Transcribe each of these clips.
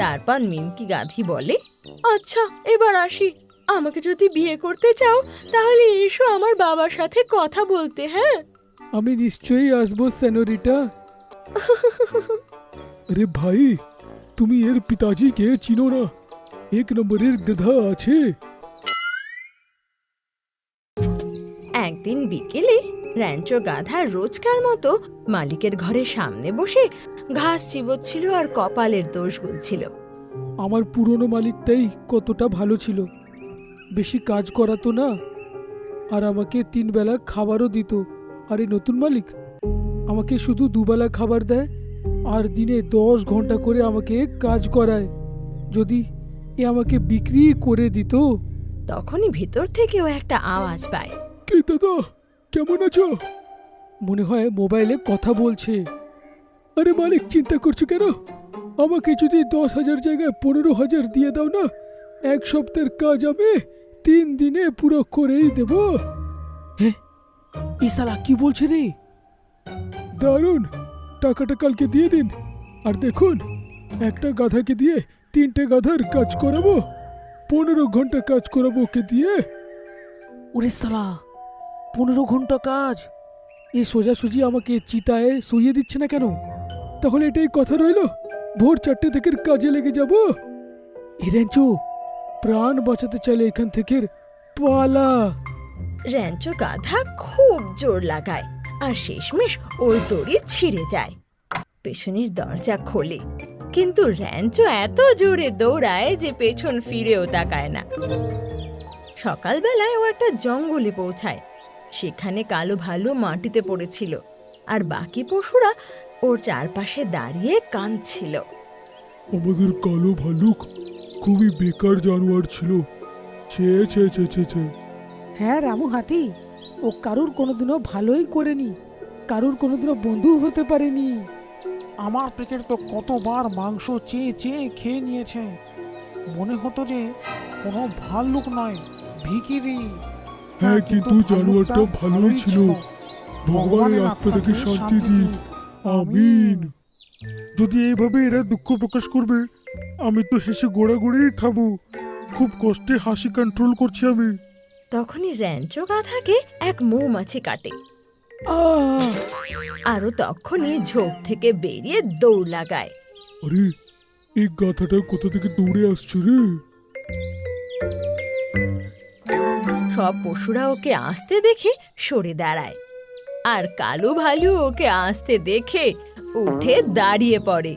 তারপর মিনকি গাধি বলে, আচ্ছা এবার আসি, আমাকে যদি বিয়ে করতে চাও তাহলে এসো আমার বাবার সাথে কথা বলতে। হ্যাঁ, আমি নিশ্চয়ই আসবো সেনোরিটা। আরে ভাই, তুমি এর পিতাজিকে চিনো না? এক নম্বরের গাধা আছে। একদিন বিকেলে র্যাঞ্চো গাধা রোজকার মতো মালিকের ঘরের সামনে বসে ঘাস চিবোচ্ছিল আর কপালের দোষ গুনছিল। আমার পুরনো মালিকটাই কতটা ভালো ছিল, বেশি কাজ করাতো না আর আমাকে 3 বেলা খাবারও দিত। আর এই নতুন মালিক আমাকে শুধু 2 বেলা খাবার দেয় আর দিনে 10 ঘন্টা করে আমাকে কাজ করায়। যদি এ আমাকে বিক্রি করে দিত। তখনই ভিতর থেকেও একটা আওয়াজ পায়। কে দাদা, কেমন আছো? মনে হয় মোবাইলে কথা বলছে। আরে মালিক, চিন্তা করছো কেন? আমাকে যদি 10,000 জায়গায় 15,000 দিয়ে দাও না, 1 সপ্তাহের কাজ আমি 3 দিনে পুরো করেই দেব। হ্যাঁ, এই শালা কি বলছে রে? দারুণ, টাকাটা কালকে দিয়ে দিন। আর দেখুন, একটা গাধাকে দিয়ে 3টে গাধার কাজ করাবো, 15 ঘন্টা কাজ করাবো ওকে দিয়ে। ওরে শালা, 15 ঘন্টা কাজ! এ সোজাসুজি আমাকে চিতায় শুইয়ে দিচ্ছে না কেন? তাহলে এটাই কথা রইল, ভোর 4টে থেকে কাজে লেগে যাব। এ র্যাঞ্চো, প্রাণ বাঁচাতে চাইলে এখান থেকে পালা। র্যাঞ্চো গাধা খুব জোর লাগায় আর শেষমেশ ওর দড়ি ছিঁড়ে যায়। পেছনের দরজা খোলে, কিন্তু র্যাঞ্চো এত জোরে দৌড়ায় যে পেছন ফিরেও তাকায় না। সকালবেলায় ও একটা জঙ্গলে পৌঁছায়। সেখানে কালো ভালু মাটিতে পড়েছিল আর বাকি পশুরা ওর চারপাশে দাঁড়িয়ে কাঁদছিল। আমাদের কালো ভালুক খুবই বেকার জানোয়ার ছিল। ছে ছে ছে ছে ছে। হ্যাঁ রামু হাতি, ও কারুর কোনোদিনও ভালোই করেনি, কারুর কোনোদিনও বন্ধু হতে পারেনি। আমার পেটের তো কতবার মাংস চেয়ে চেয়ে খেয়ে নিয়েছে। মনে হতো যে কোনো ভাল্লুক নয়, ভিখিরি। হ্যাঁ, কিন্তু জানোয়ারটা ভালোই ছিল। ভগবানের আত্মাটাকে শান্তি দিক, আমিন। যদি এইভাবে এরা দুঃখ প্রকাশ করবে, আমি তো হেসে গোড়াগড়িই খাবো। খুব কষ্টে হাসি কন্ট্রোল করছি আমি। তখনই র্যাঞ্চো গাধাকে এক মৌমাছি কাটে। আরও তখনই ঝোপ থেকে বেরিয়ে দৌড় লাগায়। আরে, এই গাধাটা কোথা থেকে দৌড়ে আসছে রে? সব পশুরা ওকে আসতে দেখে সরে দাঁড়ায়, আর কালো ভালু ওকে আসতে দেখে উঠে দাঁড়িয়ে পড়ে।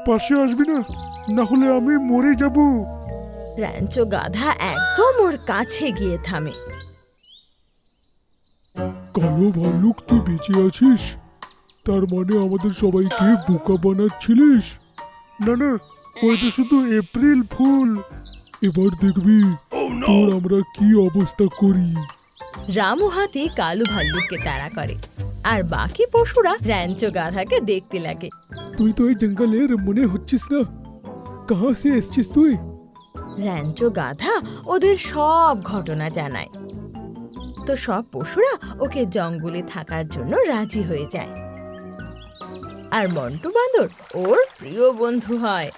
পাশে আসবি না, না হলে আমি মরে যাব। র্যাঞ্চো গাধা একদম ওর কাছে গিয়ে থামে। কালো ভাল্লুক, তুই বেঁচে আছিস? তার মানে আমাদের সবাইকে বোকা বানাচ্ছিলিস? না না, ওইটা শুধু এপ্রিল ফুল। এবার দেখবি তোর আমরা কি অবস্থা করি। রামু হাতি কালো ভাল্লুককে তাড়া করে আর বাকি পশুরা র্যাঞ্চো গাধাকে দেখতে লাগে। তুই তো এই জঙ্গলের মনে হচ্ছিস না, কাহা সে এসছিস তুই? র্যাঞ্চো গাধা ওদের সব ঘটনা জানায়। তো সব পশুরা ওকে জঙ্গলে থাকার জন্য রাজি হয়ে যায়, আর মন্টু বাঁদর ওর প্রিয় বন্ধু হয়।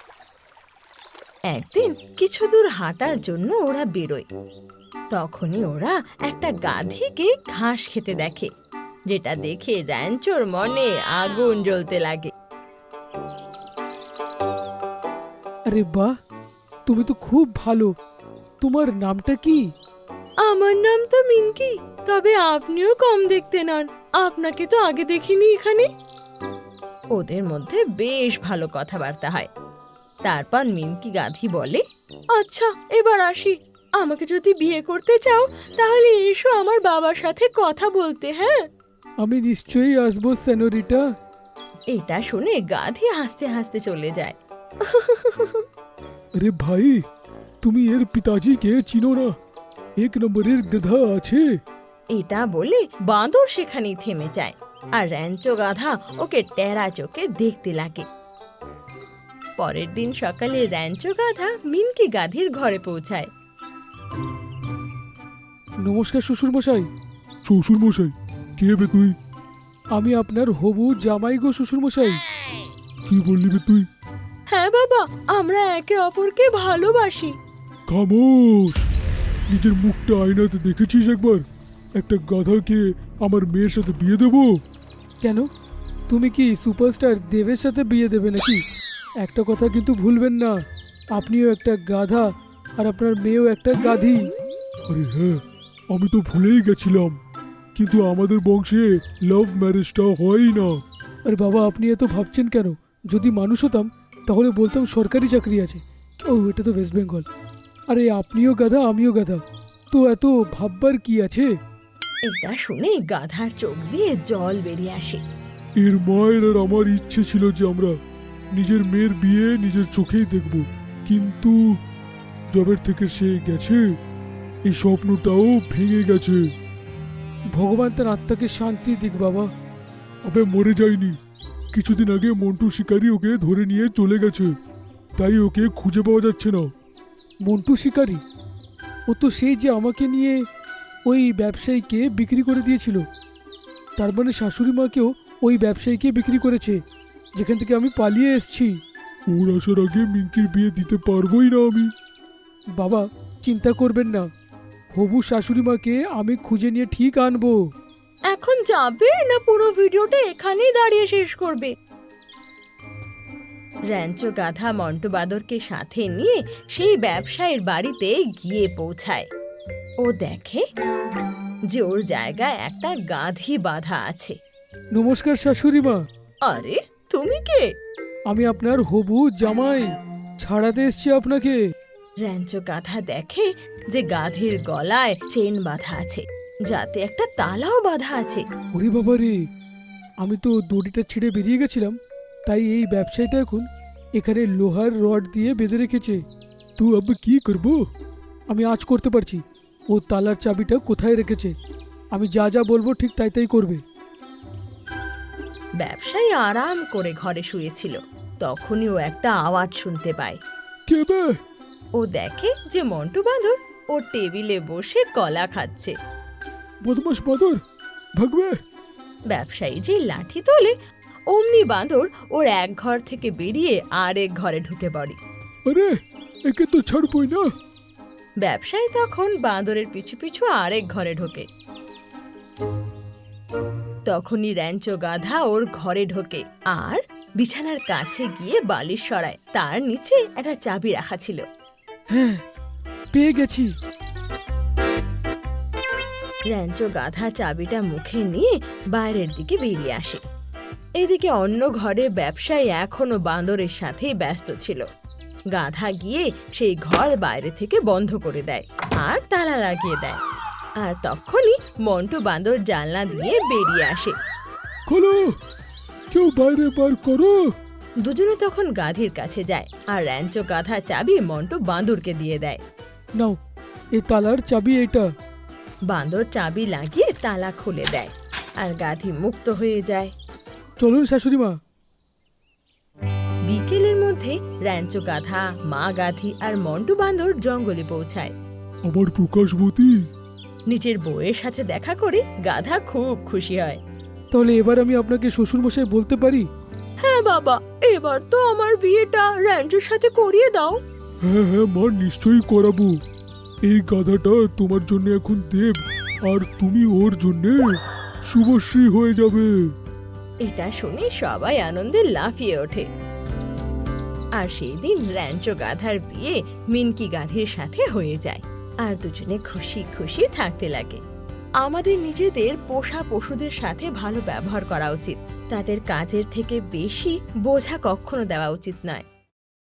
একদিন কিছু দূর হাঁটার জন্য ওরা বেরোয়। তখনই ওরা একটা গাধীকে ঘাস খেতে দেখে, যেটা দেখে র্যাঞ্চোর মনে আগুন জ্বলতে লাগে। আরে বাহ, তুমি তো খুব ভালো। তোমার নামটা কি? আমার নাম তো মিনকি, তবে আপনিও কম দেখতে নন, আপনাকে তো আগে দেখিনি এখানে। ওদের মধ্যে বেশ ভালো কথাবার্তা হয়। তারপর মিনকি গাধি বলে, আচ্ছা এবার আসি, আমাকে যদি বিয়ে করতে চাও তাহলে এসো আমার বাবার সাথে কথা বলতে। হ্যাঁ, আমি নিশ্চয়ই আসবো সেনোরিটা। এটা শুনে গাধি হাসতে হাসতে চলে যায়। আরে ভাই, তুমি এর পিতাজিকে চিনো না? এক নম্বরের গাধা আছে। এটা বলে বাঁদর সেখানেই থেমে যায়, আর র্যাঞ্চো গাধা ওকে টেরা চোখে দেখতে লাগে। পরের দিন সকালে র্যাঞ্চো গাধা মিনকি গাধির ঘরে পৌঁছায়। নমস্কার শ্বশুর মশাই। শ্বশুর মশাই, কে বে তুই? আমি আপনার হবু জামাই গো শ্বশুর মশাই। কি বললি বে তুই? হ্যাঁ বাবা, আমরা একে অপরকে ভালোবাসি। খামোশ! নিজের মুখটা আয়নাতে দেখেছিস একবার? একটা গাধাকে আমার মেয়ের সাথে বিয়ে দেব? কেন, তুমি কি সুপারস্টার দেবের সাথে বিয়ে দেবে নাকি? একটা কথা কিন্তু ভুলবেন না, আপনিও একটা গাধা আর আপনার মেয়েও একটা গাধি। আরে হ্যাঁ, আমি তো ভুলেই গেছিলাম, কিন্তু আমাদের বংশে লাভ ম্যারেজটা হয় না। আরে বাবা, আপনি এত ভাবছেন কেন? যদি মানুষ হতাম তাহলে বলতাম সরকারি চাকরি আছে। ও, এটা তো ওয়েস্ট বেঙ্গল। আরে আপনিও গাধা, আমিও গাধা, তো এত ভাববার কি আছে? এটা শুনে গাধার চোখ দিয়ে জল বেরিয়ে আসে। এর মায়ের আর আমার ইচ্ছে ছিল যে আমরা নিজের মেয়ের বিয়ে নিজের চোখেই দেখব, কিন্তু জবের থেকে সে গেছে, এই স্বপ্নটাও ভেঙে গেছে। ভগবান তার আত্মাকে শান্তি দিক বাবা। আবে মরে যায়নি, কিছুদিন আগে মন্টু শিকারি ওকে ধরে নিয়ে চলে গেছে, তাই ওকে খুঁজে পাওয়া যাচ্ছে না। মন্টু শিকারি? ও তো সেই যে আমাকে নিয়ে ওই ব্যবসায়ীকে বিক্রি করে দিয়েছিল। তার মানে শাশুড়ি মাকেও ওই ব্যবসায়ীকে বিক্রি করেছে, যেখান থেকে আমি পালিয়ে এসেছি। ওর আসার আগে মিঙ্কির বিয়ে দিতে পারবোই না আমি। বাবা চিন্তা করবেন না, হবু শাশুড়ি মাকে আমি খুঁজে নিয়ে ঠিক আনবো। এখন যাবে না পুরো ভিডিওটা এখানেই দাঁড়িয়ে শেষ করবে? র্যাঞ্চো গাধা মন্টু বাঁদরকে সাথে নিয়ে সেই ব্যবসায়ীর বাড়িতে গিয়ে পৌঁছায়। ও দেখে যে ওর জায়গায় একটা গাধি বাঁধা আছে। নমস্কার শাশুড়ি মা। আরে তুমি কে? আমি আপনার হবু জামাই, ছাড়াতে এসছি আপনাকে। র্যাঞ্চো গাধা দেখে যে গাধির গলায় চেন বাঁধা আছে, যাতে একটা তালাও বাঁধা আছে। ওরে বাবা রে, আমি তো দড়িটা ছিঁড়ে বেরিয়ে গেছিলাম, তাই এই ব্যবসায়ীটা এখন এখানে লোহার রড দিয়ে বেঁধে রেখেছে। তো আমি কি করব? আমি আজ করতে পারছি, ও তালার চাবিটা কোথায় রেখেছে। আমি যা যা বলবো ঠিক তাই তাই করবে। ব্যবসায়ী আরাম করে ঘরে শুয়েছিল, তখনই ও একটা আওয়াজ শুনতে পায়। কে বে? ও দেখে যে মন্টু বাঁদর ওর টেবিলে বসে কলা খাচ্ছে। বদমাস বাঁদর, ভাগবে। ব্যবসায়ী যে লাঠি তোলে, অমনি বাঁদর ওর এক ঘর থেকে বেরিয়ে আরেক ঘরে ঢুকে পড়ে। আরে একে তো ছাড়বই না। ব্যবসায়ী তখন বাঁদরের পিছু পিছু আরেক ঘরে ঢোকে। তখনই র্যাঞ্চো গাধা ওর ঘরে ঢোকে আর বিছানার কাছে গিয়ে বালিশ সরায়। তার নিচে একটা চাবি রাখা ছিল। হ্যাঁ, পেয়ে গেছি। র্যাঞ্চো গাধা চাবিটা মুখে নিয়ে বাইরের দিকে বেরিয়ে আসে। এদিকে অন্য ঘরে ব্যবসায়ী এখনো বাঁদরের সাথেই ব্যস্ত ছিল। গাধা গিয়ে সেই ঘর বাইরে থেকে বন্ধ করে দেয় আর তালা লাগিয়ে দেয়। আর তখনই মন্টু বাঁদর জানলা দিয়ে বেরিয়ে আসে। খোলো, কেউ বাইরে বার করো। দুজনে তখন গাধির কাছে যায় আর র্যাঞ্চো গাধা চাবি মন্টু বাঁদরকে দিয়ে দেয়। নাও, এই তালার চাবি এইটা। বাঁদর চাবি লাগিয়ে তালা খুলে দেয় আর গাধি মুক্ত হয়ে যায়। চলুন শাশুড়ি মা। বিকেলের মধ্যে র্যাঞ্চো গাধা, মা গাধি আর মন্টু বাঁদর জঙ্গলে পৌঁছায়। আমার প্রকাশবতী। নিজের বউয়ের সাথে দেখা করে গাধা খুব খুশি হয়। তাহলে এবার আমি আপনাকে শ্বশুর মশাই বলতে পারি? হ্যাঁ বাবা, এবার তো আমার বিয়েটা র্যাঞ্চোর সাথে করিয়ে দাও। হ্যাঁ হ্যাঁ মা, নিশ্চয়ই করাবো। এই গাধাটা তোমার জন্য এখন দেব, আর তুমি ওর জন্য শুভশ্রী হয়ে যাবে। এটা শুনে সবাই আনন্দে লাফিয়ে ওঠে। আর সেই দিন র্যাঞ্চো গাধার বিয়ে মিনকি গাধির সাথে হয়ে যায় আর দুজনে খুশি খুশি থাকতে লাগে। আমাদের নিজেদের পোষা পশুদের সাথে ভালো ব্যবহার করা উচিত, তাদের কাজের থেকে বেশি বোঝা কখনো দেওয়া উচিত নয়।